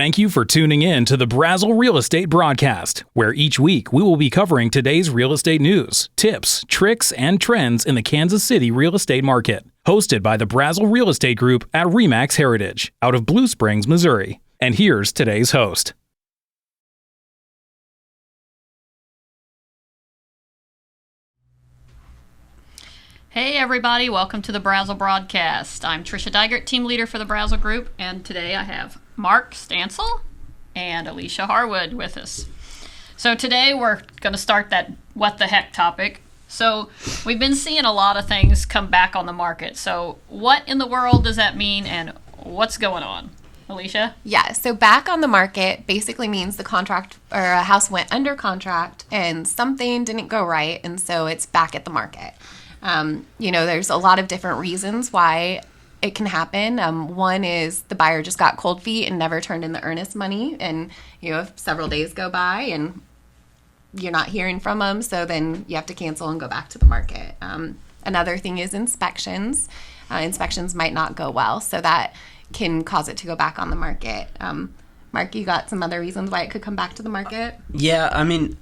Thank you for tuning in to the Brasel Real Estate Broadcast, where each week we will be covering today's real estate news, tips, tricks, and trends in the Kansas City real estate market. Hosted by the Brasel Real Estate Group at RE/MAX Heritage, out of Blue Springs, Missouri. And here's today's host. Hey everybody, welcome to the Brasel Broadcast. I'm Tricia Dygert, team leader for the Brasel Group, and today I have Mark Stancil and Alicia Harwood with us. So today we're going to start that what the heck topic. So we've been seeing a lot of things come back on the market. So what in the world does that mean and what's going on? Alicia? Yeah, so back on the market basically means the contract or a house went under contract and something didn't go right, and so it's back at the market. There's a lot of different reasons why it can happen. One is the buyer just got cold feet and never turned in the earnest money, and if several days go by and you're not hearing from them, so then you have to cancel and go back to the market. Another thing is inspections. Inspections might not go well, so that can cause it to go back on the market. Mark, you got some other reasons why it could come back to the market? Yeah, I mean,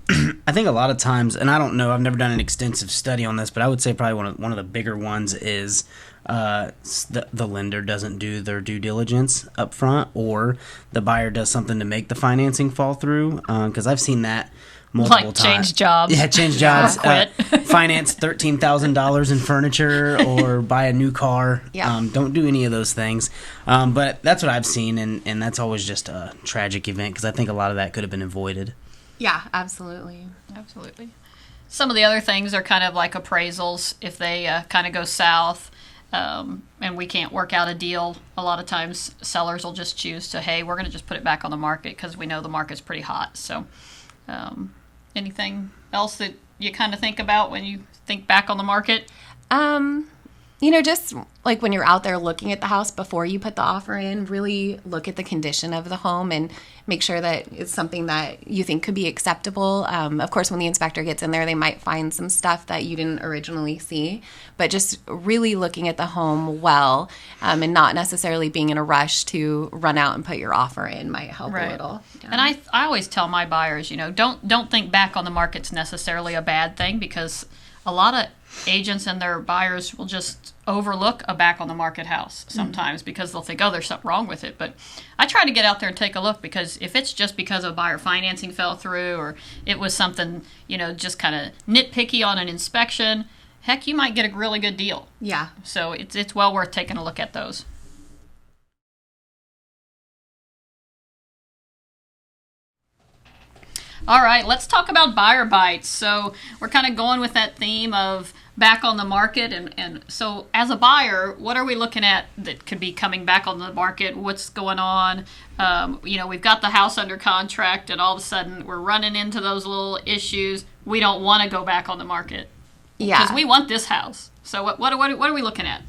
I think a lot of times, and I don't know, I've never done an extensive study on this, but I would say probably one of the bigger ones is the lender doesn't do their due diligence up front, or the buyer does something to make the financing fall through, because I've seen that multiple times. Change jobs. Yeah, change jobs. Quit. Finance $13,000 in furniture or buy a new car. Yeah. Don't do any of those things. But that's what I've seen, and that's always just a tragic event because I think a lot of that could have been avoided. Yeah, absolutely. Absolutely. Some of the other things are kind of like appraisals. If they kind of go south and we can't work out a deal, a lot of times sellers will just choose to, hey, we're going to just put it back on the market because we know the market's pretty hot. So anything else that you kind of think about when you think back on the market? Just like when you're out there looking at the house before you put the offer in, really look at the condition of the home and make sure that it's something that you think could be acceptable. Of course, when the inspector gets in there, they might find some stuff that you didn't originally see, but just really looking at the home well, and not necessarily being in a rush to run out and put your offer in might help a little. Yeah. And I always tell my buyers, don't think back on the market's necessarily a bad thing, because a lot of agents and their buyers will just overlook a back on the market house sometimes because they'll think, oh, there's something wrong with it. But I try to get out there and take a look, because if it's just because a buyer financing fell through, or it was something, just kind of nitpicky on an inspection, heck, you might get a really good deal. Yeah. So it's well worth taking a look at those. All right, let's talk about buyer bites. So we're kind of going with that theme of back on the market. And so as a buyer, what are we looking at that could be coming back on the market? What's going on? We've got the house under contract, and all of a sudden we're running into those little issues. We don't want to go back on the market. Yeah. Because we want this house. So what are we looking at?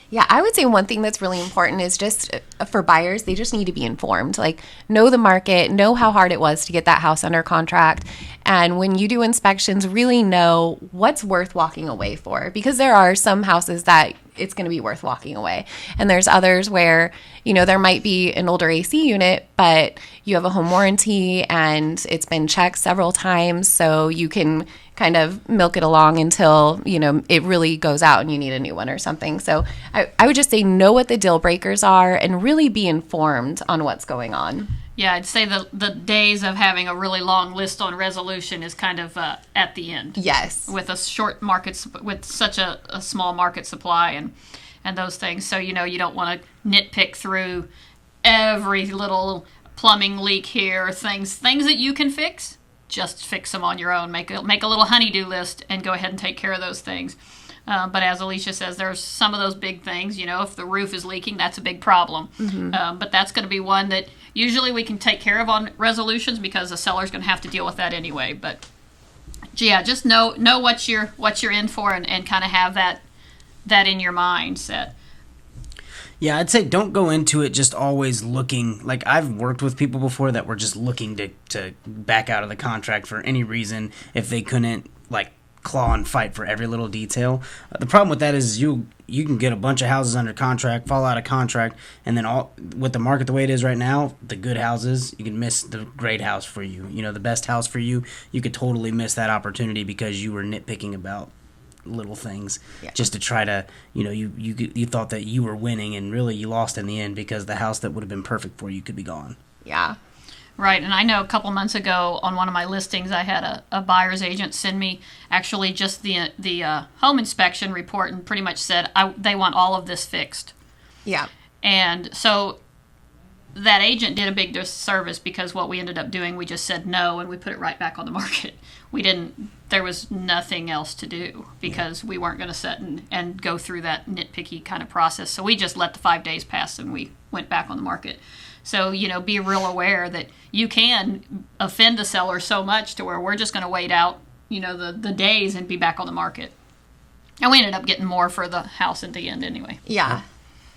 Yeah, I would say one thing that's really important is just for buyers, they just need to be informed. Like, know the market, know how hard it was to get that house under contract. And when you do inspections, really know what's worth walking away for. Because there are some houses that it's going to be worth walking away. And there's others where, there might be an older AC unit, but you have a home warranty and it's been checked several times. So you can kind of milk it along until, it really goes out and you need a new one or something. So I would just say know what the deal breakers are and really be informed on what's going on. Yeah, I'd say the days of having a really long list on resolution is kind of at the end. Yes. With a short market, with such a small market supply and those things. So, you don't want to nitpick through every little plumbing leak here, things that you can fix. Just fix them on your own. Make a little honey-do list and go ahead and take care of those things. But as Alicia says, there's some of those big things. If the roof is leaking, that's a big problem. Mm-hmm. But that's going to be one that usually we can take care of on resolutions, because the seller's going to have to deal with that anyway. But yeah, just know what you're in for, and kind of have that in your mindset. Yeah, I'd say don't go into it just always looking. Like, I've worked with people before that were just looking to back out of the contract for any reason if they couldn't, like, claw and fight for every little detail. The problem with that is you can get a bunch of houses under contract, fall out of contract, and then all with the market the way it is right now, the good houses, you can miss the great house for you. The best house for you, you could totally miss that opportunity because you were nitpicking about little things just to try to, you thought that you were winning, and really you lost in the end because the house that would have been perfect for you could be gone. Yeah. Right, and I know a couple months ago on one of my listings, I had a buyer's agent send me actually just the home inspection report and pretty much said they want all of this fixed. Yeah. And so that agent did a big disservice because what we ended up doing, we just said no and we put it right back on the market. There was nothing else to do because we weren't going to sit and go through that nitpicky kind of process. So we just let the 5 days pass and we went back on the market. So, be real aware that you can offend a seller so much to where we're just going to wait out, the days and be back on the market. And we ended up getting more for the house at the end anyway. Yeah.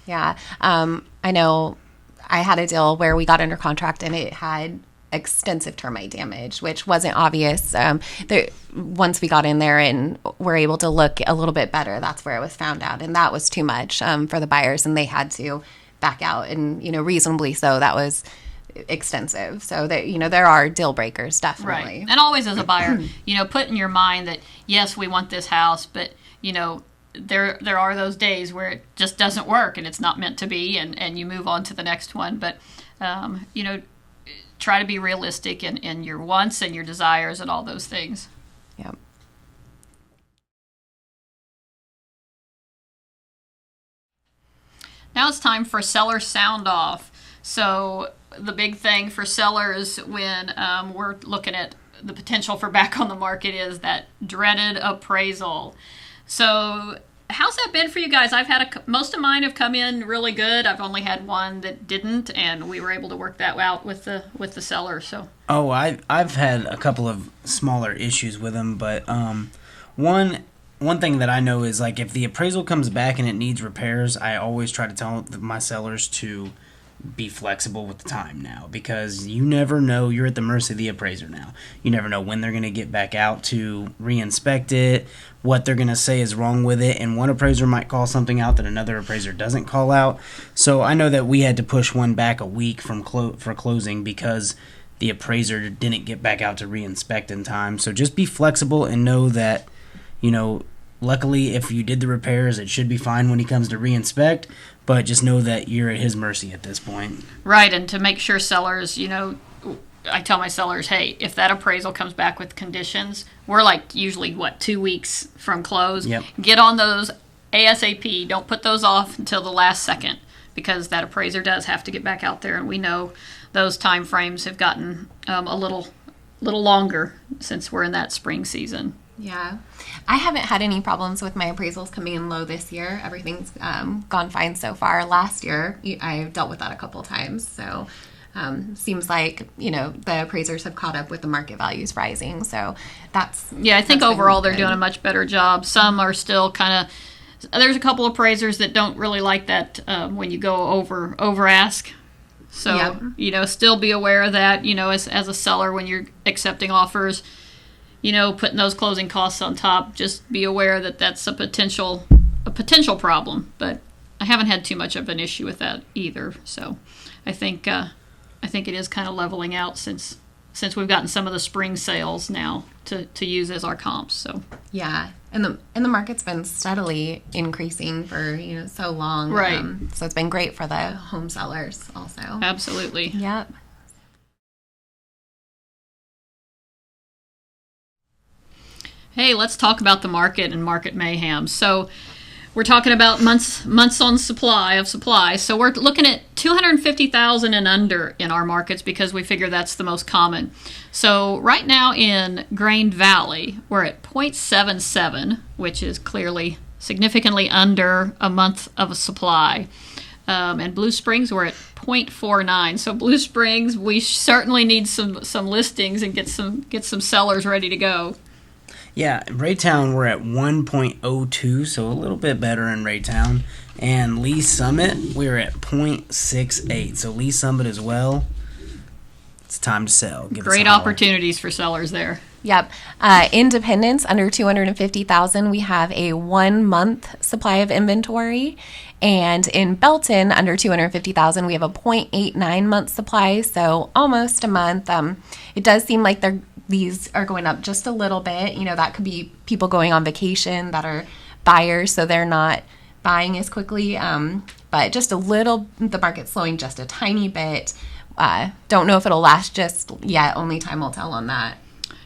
Yeah. I know I had a deal where we got under contract and it had extensive termite damage, which wasn't obvious. Once we got in there and were able to look a little bit better, that's where it was found out. And that was too much for the buyers, and they had to back out, and reasonably so. That was extensive. So that there are deal breakers, definitely. Right. And always as a buyer, put in your mind that yes, we want this house, but there are those days where it just doesn't work and it's not meant to be, and you move on to the next one. But try to be realistic in your wants and your desires and all those things. Yep. Now it's time for seller sound off. So the big thing for sellers when we're looking at the potential for back on the market is that dreaded appraisal. So how's that been for you guys? I've had most of mine have come in really good. I've only had one that didn't, and we were able to work that out with the seller. So I've had a couple of smaller issues with them, but one thing that I know is, like, if the appraisal comes back and it needs repairs, I always try to tell my sellers to be flexible with the time now, because you never know. You're at the mercy of the appraiser now. You never know when they're going to get back out to re-inspect it, what they're going to say is wrong with it, and one appraiser might call something out that another appraiser doesn't call out. So I know that we had to push one back a week for closing because the appraiser didn't get back out to re-inspect in time. So just be flexible and know that, luckily, if you did the repairs, it should be fine when he comes to re-inspect, but just know that you're at his mercy at this point. Right, and to make sure sellers, I tell my sellers, hey, if that appraisal comes back with conditions, we're usually 2 weeks from close. Yep. Get on those ASAP. Don't put those off until the last second, because that appraiser does have to get back out there, and we know those time frames have gotten a little longer since we're in that spring season. Yeah. I haven't had any problems with my appraisals coming in low this year. Everything's gone fine so far. Last year, I dealt with that a couple times. So seems like, the appraisers have caught up with the market values rising. So that's... Yeah, I think overall they're doing a much better job. Some are still kind of... There's a couple appraisers that don't really like that when you go over ask. So, yep. Still be aware of that, as a seller when you're accepting offers. Putting those closing costs on top, just be aware that that's a potential problem. But I haven't had too much of an issue with that either. So I think it is kind of leveling out since we've gotten some of the spring sales now to use as our comps. So yeah, and the market's been steadily increasing for so long. Right. So it's been great for the home sellers also. Absolutely. Yep. Hey, let's talk about the market and market mayhem. So we're talking about months on supply. So we're looking at 250,000 and under in our markets because we figure that's the most common. So right now in Grain Valley, we're at 0.77, which is clearly significantly under a month of a supply. And Blue Springs, we're at 0.49. So Blue Springs, we certainly need some listings and get some sellers ready to go. Yeah, Raytown, we're at 1.02, so a little bit better in Raytown. And Lee Summit, we're at 0.68. So Lee Summit as well. It's time to sell. Great opportunities for sellers there. Yep. Independence under 250,000, we have a 1 month supply of inventory. And in Belton under 250,000, we have a 0.89 month supply, so almost a month. It does seem like these are going up just a little bit. That could be people going on vacation that are buyers, so they're not buying as quickly. But just a little, the market's slowing just a tiny bit. Don't know if it'll last just yet. Only time will tell on that.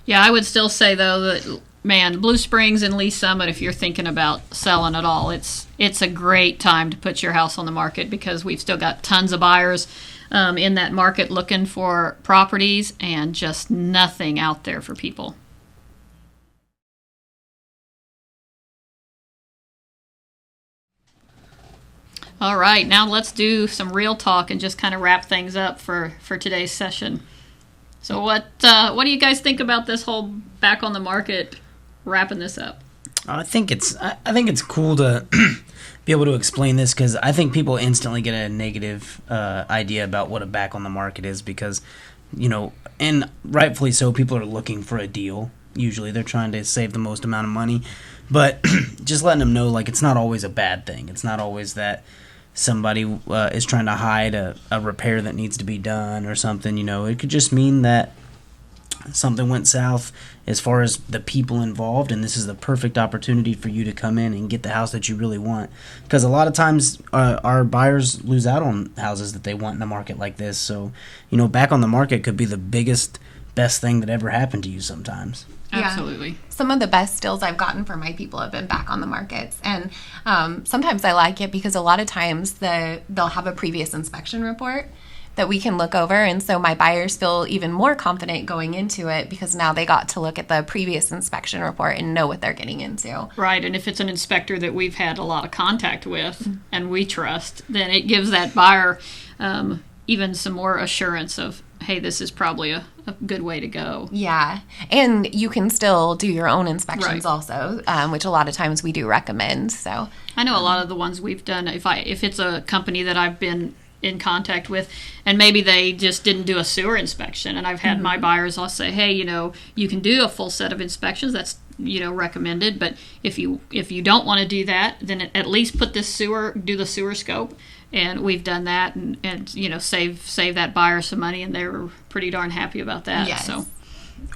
Yeah, I would still say, though, that, man, Blue Springs and Lee Summit, if you're thinking about selling at all, it's a great time to put your house on the market because we've still got tons of buyers in that market looking for properties and just nothing out there for people. All right, now let's do some real talk and just kind of wrap things up for today's session. So what do you guys think about this whole back on the market, wrapping this up? I think it's cool to be able to explain this because I think people instantly get a negative idea about what a back on the market is because, and rightfully so, people are looking for a deal. Usually they're trying to save the most amount of money, but just letting them know, like, it's not always a bad thing. It's not always that somebody is trying to hide a repair that needs to be done or something. It could just mean that something went south as far as the people involved, and this is the perfect opportunity for you to come in and get the house that you really want. Because a lot of times our buyers lose out on houses that they want in a market like this. So, back on the market could be the best thing that ever happened to you sometimes. Absolutely. Yeah. Some of the best deals I've gotten for my people have been back on the markets. And sometimes I like it because a lot of times they'll have a previous inspection report that we can look over. And so my buyers feel even more confident going into it because now they got to look at the previous inspection report and know what they're getting into. Right. And if it's an inspector that we've had a lot of contact with and we trust, then it gives that buyer even some more assurance of, hey, this is probably a good way to go. Yeah. And you can still do your own inspections also, which a lot of times we do recommend. So I know a lot of the ones we've done, if it's a company that I've been in contact with and maybe they just didn't do a sewer inspection, and I've had my buyers, I'll say, hey, you can do a full set of inspections, that's recommended, but if you don't want to do that, then at least do the sewer scope. And we've done that and save that buyer some money, and they were pretty darn happy about that. Yes. So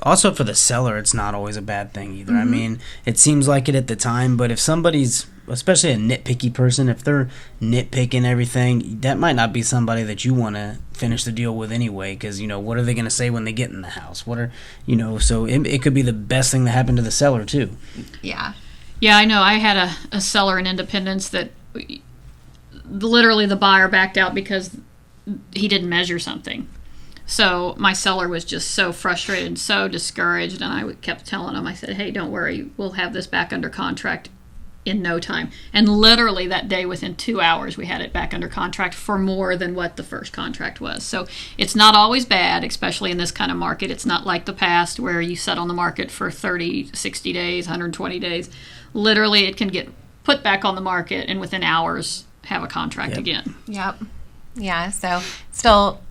Also for the seller, it's not always a bad thing either. I mean, it seems like it at the time, but if somebody's, especially a nitpicky person, if they're nitpicking everything, that might not be somebody that you want to finish the deal with anyway, because, what are they going to say when they get in the house? So it could be the best thing that happened to the seller too. yeah. yeah, I know. I had a seller in Independence that literally the buyer backed out because he didn't measure something. So my seller was just so frustrated and so discouraged, and I kept telling him, I said, hey, don't worry, we'll have this back under contract in no time. And literally that day, within 2 hours, we had it back under contract for more than what the first contract was. So it's not always bad, especially in this kind of market. It's not like the past where you set on the market for 30, 60 days, 120 days. Literally, it can get put back on the market and within hours have a contract again. Yep. Yeah. So still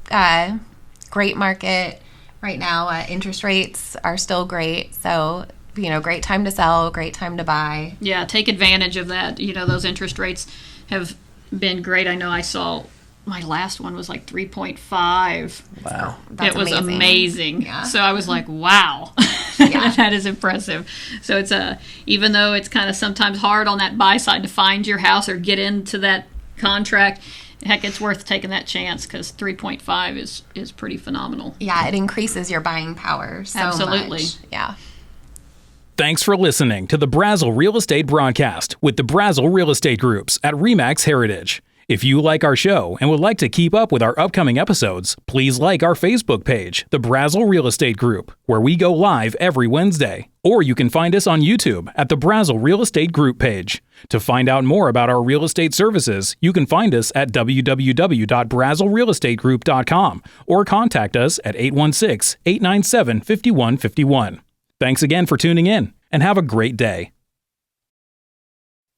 great market right now. Interest rates are still great. So, great time to sell, great time to buy. Yeah, take advantage of that. Those interest rates have been great. I know I saw my last one was like 3.5. Wow. That's it was amazing. Yeah. So I was like, wow, that is impressive. So it's even though it's kind of sometimes hard on that buy side to find your house or get into that contract, heck, it's worth taking that chance because 3.5 is pretty phenomenal. Yeah, it increases your buying power so Absolutely. much. Yeah. Thanks for listening to the Brasel Real Estate Broadcast with the Brasel Real Estate Groups at RE/MAX Heritage. If you like our show and would like to keep up with our upcoming episodes, please like our Facebook page, the Brasel Real Estate Group, where we go live every Wednesday. Or you can find us on YouTube at the Brasel Real Estate Group page. To find out more about our real estate services, you can find us at www.braselrealestategroup.com or contact us at 816-897-5151. Thanks again for tuning in, and have a great day.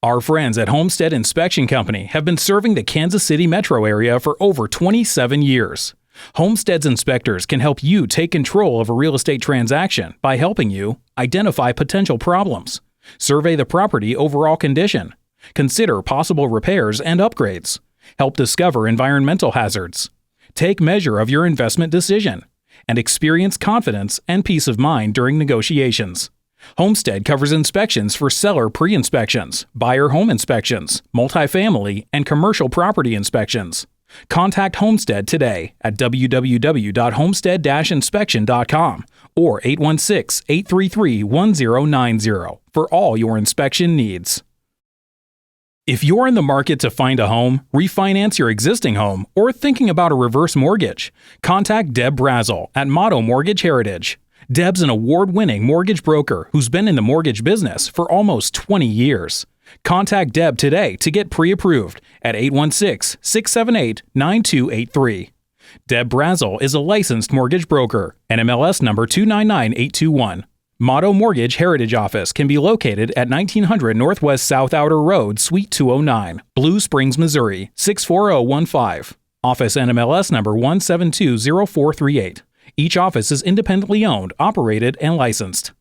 Our friends at Homestead Inspection Company have been serving the Kansas City metro area for over 27 years. Homestead's inspectors can help you take control of a real estate transaction by helping you identify potential problems, survey the property overall condition, consider possible repairs and upgrades, help discover environmental hazards, take measure of your investment decision, and experience confidence and peace of mind during negotiations. Homestead covers inspections for seller pre-inspections, buyer home inspections, multifamily, and commercial property inspections. Contact Homestead today at www.homestead-inspection.com or 816-833-1090 for all your inspection needs. If you're in the market to find a home, refinance your existing home, or thinking about a reverse mortgage, contact Deb Brasel at Motto Mortgage Heritage. Deb's an award-winning mortgage broker who's been in the mortgage business for almost 20 years. Contact Deb today to get pre-approved at 816-678-9283. Deb Brasel is a licensed mortgage broker, NMLS number 299821. Motto Mortgage Heritage Office can be located at 1900 Northwest South Outer Road, Suite 209, Blue Springs, Missouri, 64015. Office NMLS number 1720438. Each office is independently owned, operated, and licensed.